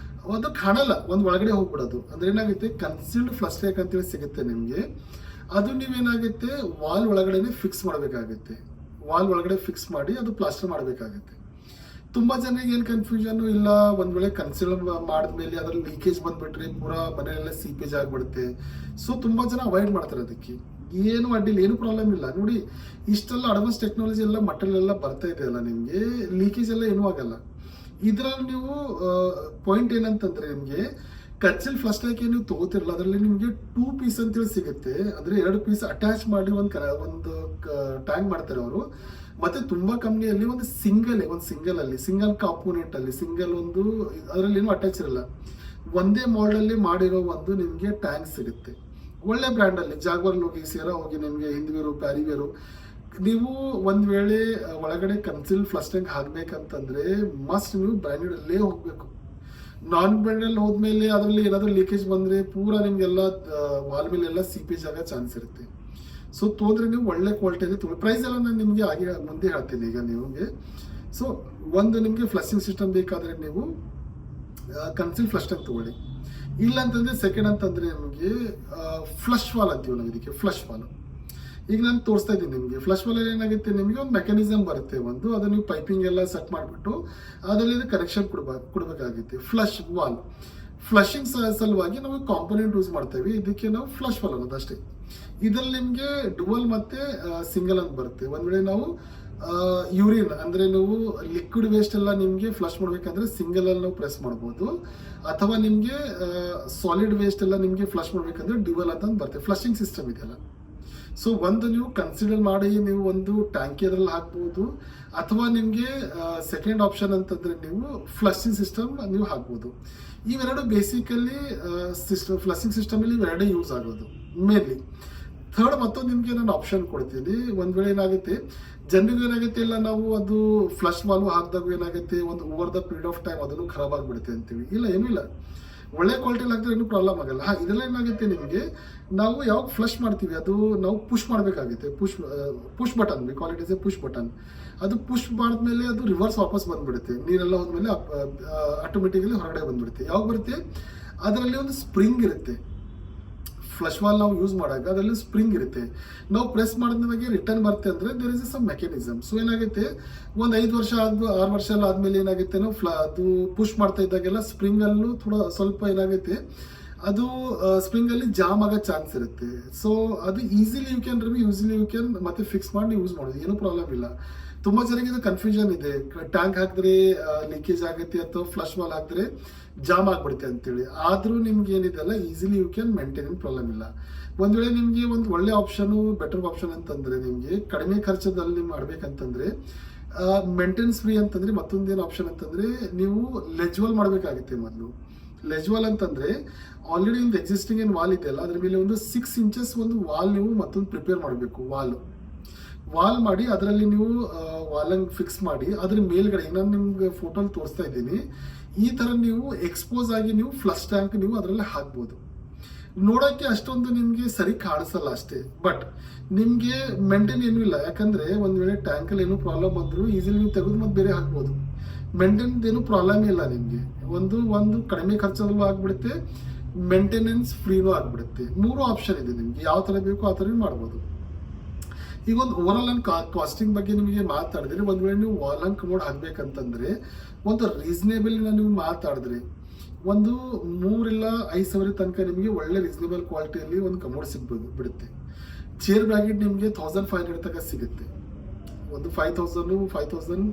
ಅದು ಕಾಣಲ್ಲ, ಒಂದು ಒಳಗಡೆ ಹೋಗ್ಬಿಡೋದು. ಅಂದ್ರೆ ಏನಾಗುತ್ತೆ, ಕನ್ಸೀಲ್ಡ್ ಫ್ಲಶ್ ಟ್ಯಾಂಕ್ ಅಂತೇಳಿ ಸಿಗುತ್ತೆ ನಿಮಗೆ. ಅದು ನೀವೇನಾಗುತ್ತೆ ವಾಲ್ ಒಳಗಡೆನೆ ಫಿಕ್ಸ್ ಮಾಡಬೇಕಾಗುತ್ತೆ. ವಾಲ್ ಒಳಗಡೆ ಫಿಕ್ಸ್ ಮಾಡಿ ಅದು ಪ್ಲಾಸ್ಟರ್ ಮಾಡಬೇಕಾಗುತ್ತೆ. ತುಂಬ ಜನರಿಗೆ ಏನು ಕನ್ಫ್ಯೂಷನ್ ಇಲ್ಲ, ಒಂದು ವೇಳೆ ಕನ್ಸಿಲ್ ಮಾಡಿದ್ಮೇಲೆ ಅದ್ರಲ್ಲಿ ಲೀಕೇಜ್ ಬಂದ್ಬಿಟ್ರೆ ಪೂರಾ ಮನೆಯೆಲ್ಲ ಸೀಪೇಜ್ ಆಗಿಬಿಡುತ್ತೆ. ಸೊ ತುಂಬ ಜನ ಅವಾಯ್ಡ್ ಮಾಡ್ತಾರೆ. ಅದಕ್ಕೆ ಏನು ಅಡ್ಡಿಲ್ಲ, ಏನು ಪ್ರಾಬ್ಲಮ್ ಇಲ್ಲ. ನೋಡಿ, ಇಷ್ಟೆಲ್ಲ ಅಡ್ವಾನ್ಸ್ ಟೆಕ್ನಾಲಜಿ ಎಲ್ಲ ಮಟೀರಿಯಲ್ ಎಲ್ಲ ಬರ್ತಾ ಇದೆ ಅಲ್ಲ, ನಿಮಗೆ ಲೀಕೇಜ್ ಎಲ್ಲ ಏನೂ ಆಗಲ್ಲ. ಇದರಲ್ಲಿ ನೀವು ಪಾಯಿಂಟ್ ಏನಂತಂದ್ರೆ, ನಿಮಗೆ ಕನ್ಸಿಲ್ ಫ್ಲಶ್ ಟ್ಯಾಂಕ್ ನೀವು ತಗೋತಿರಲ್ಲ, ಅದರಲ್ಲಿ ನಿಮಗೆ 2 ಪೀಸ್ ಅಂತೇಳಿ ಸಿಗುತ್ತೆ. ಅಂದರೆ 2 ಪೀಸ್ ಅಟ್ಯಾಚ್ ಮಾಡಿ ಒಂದು ಟ್ಯಾಂಕ್ ಮಾಡ್ತಾರೆ ಅವರು. ಮತ್ತೆ ತುಂಬಾ ಕಂಪ್ನಿಯಲ್ಲಿ ಒಂದು ಸಿಂಗಲ್ ಕಾಂಪೋನೆಂಟ್ ಅಲ್ಲಿ ಸಿಂಗಲ್ ಒಂದು ಅದರಲ್ಲಿ ಏನು ಅಟ್ಯಾಚ್ ಇರಲ್ಲ, ಒಂದೇ ಮಾಡೆಲ್ ಮಾಡಿರೋ ಒಂದು ನಿಮಗೆ ಟ್ಯಾಂಕ್ ಸಿಗುತ್ತೆ. ಒಳ್ಳೆ ಬ್ರ್ಯಾಂಡ್ ಅಲ್ಲಿ ಜಾಗ್ವಾರ್ ಹೋಗಿ, ಸೇರಾ ಹೋಗಿ, ನಿಮಗೆ ಹಿಂದ್ವೇರು ಪ್ಯಾರಿವೇರು, ನೀವು ಒಂದ್ ವೇಳೆ ಒಳಗಡೆ ಕನ್ಸಿಲ್ ಫ್ಲಶ್ ಟ್ಯಾಂಕ್ ಹಾಕ್ಬೇಕಂತಂದ್ರೆ ಮಸ್ಟ್ ನೀವು ಬ್ರ್ಯಾಂಡೆಡ್ ಅಲ್ಲೇ ಹೋಗ್ಬೇಕು. ನಾನ್ ಬ್ರ್ಯಾಂಡೆಡ್ ಹೋದ್ಮೇಲೆ ಅದರಲ್ಲಿ ಏನಾದರೂ ಲೀಕೇಜ್ ಬಂದ್ರೆ ಪೂರಾ ನಿಮ್ಗೆಲ್ಲ ವಾಲ್ ಮೇಲೆ ಎಲ್ಲ ಸೀಪೇಜ್ ಆಗೋ ಚಾನ್ಸ್ ಇರುತ್ತೆ. ಸೊ ತೊಂದ್ರೆ ನೀವು ಒಳ್ಳೆ ಕ್ವಾಲಿಟಿಯಲ್ಲಿ ತೊಗೊಳ್ಳಿ. ಪ್ರೈಸ್ ಎಲ್ಲ ನಾನು ನಿಮಗೆ ಆಗಿ ಮುಂದೆ ಹೇಳ್ತೀನಿ ಈಗ ನಿಮಗೆ. ಸೊ ಒಂದು ನಿಮಗೆ ಫ್ಲಶಿಂಗ್ ಸಿಸ್ಟಮ್ ಬೇಕಾದರೆ ನೀವು ಕನ್ಸಿಲ್ ಫ್ಲಶ್ ಟ್ಯಾಂಕ್ ತೊಗೊಳ್ಳಿ. ಇಲ್ಲ ಅಂತಂದ್ರೆ ಸೆಕೆಂಡ್ ಅಂತಂದ್ರೆ ನಿಮಗೆ ಫ್ಲಶ್ ವಾಲ್ ಅಂತೀವಿ ನಾವು, ಇದಕ್ಕೆ ಫ್ಲಶ್ ವಾಲ್. ಈಗ ನಾನು ತೋರಿಸ್ತಾ ಇದ್ದೀನಿ ನಿಮಗೆ. ಫ್ಲಶ್ ವಾಲ್ ಏನಾಗುತ್ತೆ, ನಿಮಗೆ ಒಂದು ಮೆಕ್ಯಾನಿಸಮ್ ಬರುತ್ತೆ ಒಂದು, ಅದು ನೀವು ಪೈಪಿಂಗ್ ಎಲ್ಲ ಸೆಟ್ ಮಾಡಿಬಿಟ್ಟು ಅದರಲ್ಲಿ ಕನೆಕ್ಷನ್ ಕೊಡಬೇಕಾಗುತ್ತೆ. ಫ್ಲಶ್ ವಾಲ್ ಫ್ಲಶಿಂಗ್ ಸಲುವಾಗಿ ನಾವು ಕಾಂಪೋನೆಂಟ್ ಯೂಸ್ ಮಾಡ್ತೇವೆ, ಇದಕ್ಕೆ ನಾವು ಫ್ಲಶ್ ವಾಲ್ ಅನ್ನೋದು ಅಷ್ಟೇ. ಇದರಲ್ಲಿ ನಿಮಗೆ ಡುವಲ್ ಮತ್ತೆ ಸಿಂಗಲ್ ಅಂತ ಬರುತ್ತೆ. ಒಂದ್ ವೇಳೆ ನಾವು ಯೂರಿನ್ ಅಂದ್ರೆ ನೀವು ಲಿಕ್ವಿಡ್ ವೇಸ್ಟ್ ಎಲ್ಲ ನಿಮಗೆ ಫ್ಲಶ್ ಮಾಡ್ಬೇಕಂದ್ರೆ ಸಿಂಗಲ್ ಅಲ್ಲಿ ನಾವು ಪ್ರೆಸ್ ಮಾಡ್ಬೋದು, ಅಥವಾ ನಿಮಗೆ ಸಾಲಿಡ್ ವೇಸ್ಟ್ ಎಲ್ಲ ನಿಮಗೆ ಫ್ಲಶ್ ಮಾಡ್ಬೇಕಂದ್ರೆ ಡ್ಯುವಲ್ ಅಂತ ಬರುತ್ತೆ. ಫ್ಲಶಿಂಗ್ ಸಿಸ್ಟಮ್ ಇದೆಯಲ್ಲ, ಸೊ ಒಂದು ನೀವು ಕನ್ಸಿಡರ್ ಮಾಡಿ ನೀವು ಒಂದು ಟ್ಯಾಂಕಿ ಅದರಲ್ಲಿ ಹಾಕ್ಬೋದು, ಅಥವಾ ನಿಮಗೆ ಸೆಕೆಂಡ್ ಆಪ್ಷನ್ ಅಂತಂದ್ರೆ ನೀವು ಫ್ಲಶಿಂಗ್ ಸಿಸ್ಟಮ್ ನೀವು ಹಾಕ್ಬೋದು. ಇವೆರಡು ಬೇಸಿಕಲಿ ಫ್ಲಶಿಂಗ್ ಸಿಸ್ಟಮ್ ಅಲ್ಲಿ ಇವೆರಡೇ ಯೂಸ್ ಆಗೋದು ಮೇನ್ಲಿ. ಥರ್ಡ್ ಮತ್ತೊಂದು ನಿಮಗೆ ನಾನು ಆಪ್ಷನ್ ಕೊಡ್ತೀನಿ. ಒಂದ್ ವೇಳೆ ಏನಾಗುತ್ತೆ, ಜನರಿಗೆ ಏನಾಗುತ್ತೆ, ಇಲ್ಲ ನಾವು ಅದು ಫ್ಲಶ್ ವಾಲ್ವ್ ಹಾಕಿದಾಗ ಏನಾಗುತ್ತೆ, ಒಂದು over the period of time ಅದನ್ನು ಖರಾಬ್ ಆಗಿಬಿಡುತ್ತೆ ಅಂತೀವಿ. ಇಲ್ಲ, ಏನೂ ಇಲ್ಲ, ಒಳ್ಳೆ ಕ್ವಾಲಿಟಿಲಿ ಹಾಕಿದ್ರೆ ಏನೂ ಪ್ರಾಬ್ಲಮ್ ಆಗಲ್ಲ. ಇದೆಲ್ಲ ಏನಾಗುತ್ತೆ, ನಿಮಗೆ ನಾವು ಯಾವಾಗ ಫ್ಲಶ್ ಮಾಡ್ತೀವಿ ಅದು ನಾವು ಪುಷ್ ಮಾಡಬೇಕಾಗುತ್ತೆ. Push button, we call it is A push button. ಅದು ಪುಷ್ ಮಾಡಿದ್ಮೇಲೆ ಅದು ರಿವರ್ಸ್ ವಾಪಸ್ ಬಂದ್ಬಿಡುತ್ತೆ. ನೀರೆಲ್ಲ ಹೋದ್ಮೇಲೆ ಆಟೋಮೆಟಿಕಲಿ ಹೊರಗಡೆ ಬಂದ್ಬಿಡುತ್ತೆ. ಯಾವಾಗ ಬರುತ್ತೆ, ಅದರಲ್ಲಿ ಒಂದು ಸ್ಪ್ರಿಂಗ್ ಇರುತ್ತೆ. ಫ್ಲಶ್ ವಾಲ್ ನಾವು ಯೂಸ್ ಮಾಡಾಗ ಅದರಲ್ಲಿ ಸ್ಪ್ರಿಂಗ್ ಇರುತ್ತೆ. ನಾವು ಪ್ರೆಸ್ ಮಾಡಿದ್ಮೇಲೆ ರಿಟರ್ನ್ ಬರುತ್ತೆ ಅಂದ್ರೆ there is some mechanism. So ಏನಾಗುತ್ತೆ, ಒಂದು 5 ವರ್ಷ 6 ವರ್ಷ ಎಲ್ಲ ಆದ್ಮೇಲೆ ಏನಾಗುತ್ತೆ, ನಾವು ಅದು ಪುಷ್ ಮಾಡ್ತಾ ಇದ್ದಾಗೆಲ್ಲ ಸ್ಪ್ರಿಂಗ್ ಅಲ್ಲೂ ಸ್ವಲ್ಪ ಏನಾಗುತ್ತೆ, ಅದು ಸ್ಪ್ರಿಂಗ್ ಅಲ್ಲಿ ಜಾಮ್ ಆಗೋ ಚಾನ್ಸ್ ಇರುತ್ತೆ. ಸೊ ಅದು ಈಸಿಲಿ ಯು ಕ್ಯಾನ್ ಮತ್ತೆ ಫಿಕ್ಸ್ ಮಾಡಿ ಯೂಸ್ ಮಾಡೋದು, ಏನೂ ಪ್ರಾಬ್ಲಮ್ ಇಲ್ಲ. ತುಂಬಾ ಜನರಿಗೆ ಇದು ಕನ್ಫ್ಯೂಷನ್ ಇದೆ, ಟ್ಯಾಂಕ್ ಹಾಕಿದ್ರೆ ಲೀಕೇಜ್ ಆಗುತ್ತೆ ಅಥವಾ ಫ್ಲಶ್ ವಾಲ್ ಹಾಕಿದ್ರೆ ಜಾಮ್ ಆಗ್ಬಿಡುತ್ತೆ ಅಂತೇಳಿ. ಆದ್ರೂ ನಿಮ್ಗೆ ಏನಿದೆಲ್ಲ easily you can maintain, problem ಇಲ್ಲ. ಒಂದ್ ವೇಳೆ ನಿಮ್ಗೆ ಒಂದು ಒಳ್ಳೆ ಆಪ್ಷನ್, ಬೆಟರ್ ಆಪ್ಷನ್ ಅಂತಂದ್ರೆ ನಿಮ್ಗೆ ಕಡಿಮೆ ಖರ್ಚದಲ್ಲಿ ಮಾಡ್ಬೇಕಂತಂದ್ರೆ ಮೇಂಟೆನೆನ್ಸ್ ಫ್ರೀ ಅಂತಂದ್ರೆ ಮತ್ತೊಂದೇನು ಆಪ್ಷನ್ ಅಂತಂದ್ರೆ ನೀವು ಲೆಜ್ವಲ್ ಮಾಡಬೇಕಾಗುತ್ತೆ. ಮೊದಲು ಲೆಜ್ ವಾಲ್ ಅಂತಂದ್ರೆ ಆಲ್ರೆಡಿ ಒಂದು ಎಕ್ಸಿಸ್ಟಿಂಗ್ ಏನು ವಾಲ್ ಇದೆಯಲ್ಲ ಅದ್ರ ಮೇಲೆ ಒಂದು 6 ಇಂಚಸ್ ಒಂದು ವಾಲ್ ನೀವು ಮತ್ತೊಂದು ಪ್ರಿಪೇರ್ ಮಾಡಬೇಕು. ವಾಲ್ ಮಾಡಿ ಅದರಲ್ಲಿ ನೀವು ವಾಲಂಗ್ ಫಿಕ್ಸ್ ಮಾಡಿ ಅದ್ರ ಮೇಲ್ಗಡೆ ನಾನು ನಿಮ್ಗೆ ಫೋಟೋಲ್ ತೋರಿಸ್ತಾ ಇದ್ದೀನಿ. ಈ ತರ ನೀವು ಎಕ್ಸ್ಪೋಸ್ ಆಗಿ ನೀವು ಫ್ಲಶ್ ಟ್ಯಾಂಕ್ ನೀವು ಅದರಲ್ಲಿ ಹಾಕ್ಬೋದು. ನೋಡೋಕ್ಕೆ ಅಷ್ಟೊಂದು ನಿಮಗೆ ಸರಿ ಕಾಣಿಸಲ್ಲ ಅಷ್ಟೇ, ಬಟ್ ನಿಮಗೆ ಮೇಂಟೈನ್ ಏನೂ ಇಲ್ಲ. ಯಾಕಂದ್ರೆ ಒಂದ್ ವೇಳೆ ಟ್ಯಾಂಕಲ್ಲಿ ಏನೂ ಪ್ರಾಬ್ಲಮ್ ಬಂದ್ರು ಈಸಿಲಿ ನೀವು ತೆಗೆದು ಮತ್ತೆ ಬೇರೆ ಹಾಕ್ಬೋದು. ಮೇಂಟೈನ್ ಏನು ಪ್ರಾಬ್ಲಮ್ ಇಲ್ಲ ನಿಮಗೆ. ಒಂದು ಕಡಿಮೆ ಖರ್ಚದಲ್ಲೂ ಆಗ್ಬಿಡುತ್ತೆ, ಮೇಂಟೆನೆನ್ಸ್ ಫ್ರೀನೂ ಆಗ್ಬಿಡುತ್ತೆ. 3 ಆಪ್ಷನ್ ಇದೆ ನಿಮ್ಗೆ, ಯಾವ ತರ ಬೇಕೋ ಆ ತರ ಮಾಡ್ಬೋದು. ಈಗ ಒಂದು ಓವರ್ ಆಲ್ ಕಾಸ್ಟಿಂಗ್ ಬಗ್ಗೆ ನಿಮಗೆ ಮಾತಾಡಿದ್ರೆ, ಒಂದ್ ವೇಳೆ ನೀವು ವಾಲ್ ಕಮೋಡ್ ಹಾಕ್ಬೇಕಂತಂದ್ರೆ ಒಂದು ರೀಸನೇಬಲ್ ನೀವು ಮಾತಾಡಿದ್ರೆ ಒಂದು 3 ಇಲ್ಲ 5 ಸಾವಿರ ತನಕ ನಿಮಗೆ ಒಳ್ಳೆ ರೀಸನೇಬಲ್ ಕ್ವಾಲಿಟಿಯಲ್ಲಿ ಒಂದು ಕಮೋಡ್ ಬಿಡುತ್ತೆ. ಚೇರ್ ಬ್ರಾಕೆಟ್ ನಿಮಗೆ 1500 ತನಕ ಸಿಗುತ್ತೆ. ಒಂದು 5000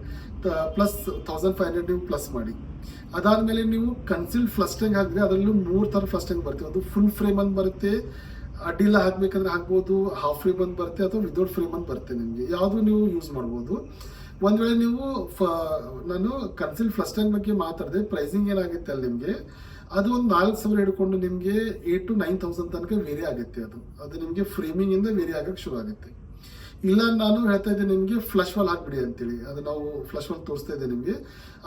ಪ್ಲಸ್ 1500 ನೀವು ಪ್ಲಸ್ ಮಾಡಿ. ಅದಾದ್ಮೇಲೆ ನೀವು ಕನ್ಸಿಲ್ಡ್ ಫ್ಲಶ್ ಟ್ಯಾಂಕ್ ಹಾಕಿದ್ರೆ ಅದರಲ್ಲೂ 3 ತರ ಫ್ಲಶ್ ಟ್ಯಾಂಕ್ ಬರುತ್ತೆ. ಒಂದು ಫುಲ್ ಫ್ರೇಮ್ ಅಂತ ಬರುತ್ತೆ, ಅಡ್ಡಿಲ್ಲ ಹಾಕ್ಬೇಕಂದ್ರೆ ಹಾಕ್ಬೋದು, ಹಾಫ್ ಫ್ರೇಮ್ ಅಂತ ಬರುತ್ತೆ, ಅಥವಾ ವಿದೌಟ್ ಫ್ರೇಮ್ ಅಂತ ಬರುತ್ತೆ. ನಿಮಗೆ ಯಾವುದು ನೀವು ಯೂಸ್ ಮಾಡ್ಬೋದು. ಒಂದ್ ವೇಳೆ ನೀವು ನಾನು ಕನ್ಸಿಲ್ ಫ್ಲಶ್ ಟ್ಯಾಂಕ್ ಬಗ್ಗೆ ಮಾತಾಡಿದೆ, ಪ್ರೈಸಿಂಗ್ ಏನಾಗುತ್ತೆ ಅಲ್ಲಿ ನಿಮಗೆ ಅದು ಒಂದು 4000 ಹಿಡ್ಕೊಂಡು ನಿಮಗೆ 8,000 to 9,000 ತನಕ ವೇರಿ ಆಗುತ್ತೆ. ಅದು ನಿಮಗೆ ಫ್ರೇಮಿಂಗ್ ಇಂದ ವೇರಿ ಆಗಕ್ಕೆ ಶುರು ಆಗುತ್ತೆ. ಇಲ್ಲ ನಾನು ಹೇಳ್ತಾ ಇದ್ದೆ ನಿಮಗೆ ಫ್ಲಶ್ ವಾಲ್ ಹಾಕ್ಬಿಡಿ ಅಂತೇಳಿ, ಅದು ನಾವು ಫ್ಲಶ್ ವಾಲ್ ತೋರಿಸ್ತಾ ಇದ್ದೆ ನಿಮಗೆ.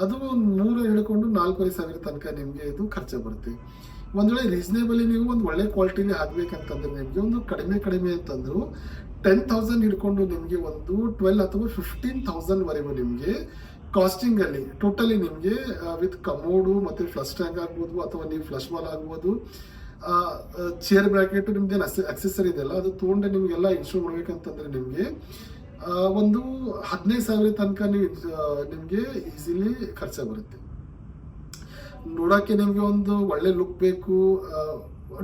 ಅದು 3 ಹಿಡ್ಕೊಂಡು 4,500 ತನಕ ನಿಮಗೆ ಇದು ಖರ್ಚು ಬರುತ್ತೆ. ಒಂದ್ ವೇಳೆ ರೀಸನೇಬಲಿ ನೀವು ಒಂದು ಒಳ್ಳೆ ಕ್ವಾಲಿಟಿಲಿ ಹಾಕ್ಬೇಕಂತಂದ್ರೆ ನಿಮಗೆ ಒಂದು ಕಡಿಮೆ ಅಂತಂದ್ರು 10,000 ಹಿಡ್ಕೊಂಡು ನಿಮಗೆ ಒಂದು 12 ಅಥವಾ 15,000 ವರೆಗೂ ನಿಮಗೆ ಕಾಸ್ಟಿಂಗ್ ಅಲ್ಲಿ ಟೋಟಲಿ ನಿಮಗೆ ವಿತ್ ಕಮೋಡು ಮತ್ತೆ ಫ್ಲಶ್ ಟ್ಯಾಂಕ್ ಆಗ್ಬೋದು, ಅಥವಾ ನೀವು ಫ್ಲಶ್ ವಾಲ್ ಆಗ್ಬೋದು, ಚೇರ್ ಬ್ರಾಕೆಟ್ ನಿಮ್ದೇನು ಅಕ್ಸೆಸರಿ ಇದೆಯಲ್ಲ ಅದು ತೊಗೊಂಡೆ ನಿಮ್ಗೆಲ್ಲ ಇನ್ಸ್ಟಾಲ್ ಮಾಡ್ಬೇಕಂತಂದ್ರೆ ನಿಮಗೆ ಒಂದು 15,000 ತನಕ ನಿಮಗೆ ಈಸಿಲಿ ಖರ್ಚು ಬರುತ್ತೆ. ನೋಡಕ್ಕೆ ನಿಮ್ಗೆ ಒಂದು ಒಳ್ಳೆ ಲುಕ್ ಬೇಕು,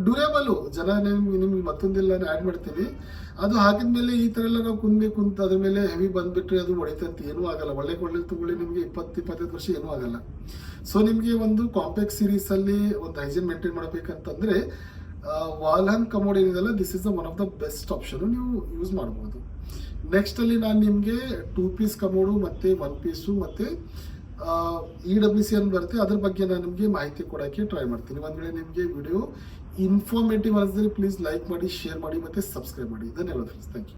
ಡ್ಯೂರೇಬಲ್ ಜನ ನಿಮ್ಗೆ ಮತ್ತೊಂದಿಲ್ಲ ಆ್ಯಡ್ ಮಾಡ್ತೀನಿ. ಅದು ಹಾಕಿದ್ಮೇಲೆ ಈ ತರ ಎಲ್ಲ ನಾವು ಕುಂತ ಅದ್ರ ಮೇಲೆ ಹೆವಿ ಬಂದ್ಬಿಟ್ರೆ ಅದು ಹೊಡಿತಂತ ಏನೂ ಆಗಲ್ಲ. ಒಳ್ಳೆ ತಗೊಳ್ಳಿ ನಿಮ್ಗೆ 20-25 ವರ್ಷ ಏನೂ ಆಗಲ್ಲ. ಸೊ ನಿಮ್ಗೆ ಒಂದು ಕಾಂಪ್ಯಾಕ್ಟ್ ಸೀರೀಸ್ ಅಲ್ಲಿ ಒಂದು ಹೈಜೀನ್ ಮೇಂಟೈನ್ ಮಾಡ್ಬೇಕಂತಂದ್ರೆ ವಾಲ್ ಹ್ಯಾಂಗ್ ಕಮೋಡ್ ಏನಿದೆಲ್ಲ this is one of the best option, ನೀವು ಯೂಸ್ ಮಾಡ್ಬೋದು. ನೆಕ್ಸ್ಟ್ ಅಲ್ಲಿ ನಾನು ನಿಮ್ಗೆ 2 ಪೀಸ್ ಕಮೋಡು ಮತ್ತೆ 1 ಪೀಸು ಮತ್ತೆ EWC ಅಂತ ಬರುತ್ತೆ, ಅದ್ರ ಬಗ್ಗೆ ನಾನು ನಿಮಗೆ ಮಾಹಿತಿ ಕೊಡೋಕ್ಕೆ ಟ್ರೈ ಮಾಡ್ತೀನಿ. ಒಂದ್ ವೇಳೆ ನಿಮಗೆ ವಿಡಿಯೋ ಇನ್ಫಾರ್ಮೇಟಿವ್ ಅನಿಸಿದ್ರೆ ಪ್ಲೀಸ್ ಲೈಕ್ ಮಾಡಿ, ಶೇರ್ ಮಾಡಿ ಮತ್ತೆ ಸಬ್ಸ್ಕ್ರೈಬ್ ಮಾಡಿ. ಧನ್ಯವಾದ ಫ್ರೆಂಡ್ಸ್, ಥ್ಯಾಂಕ್ ಯು.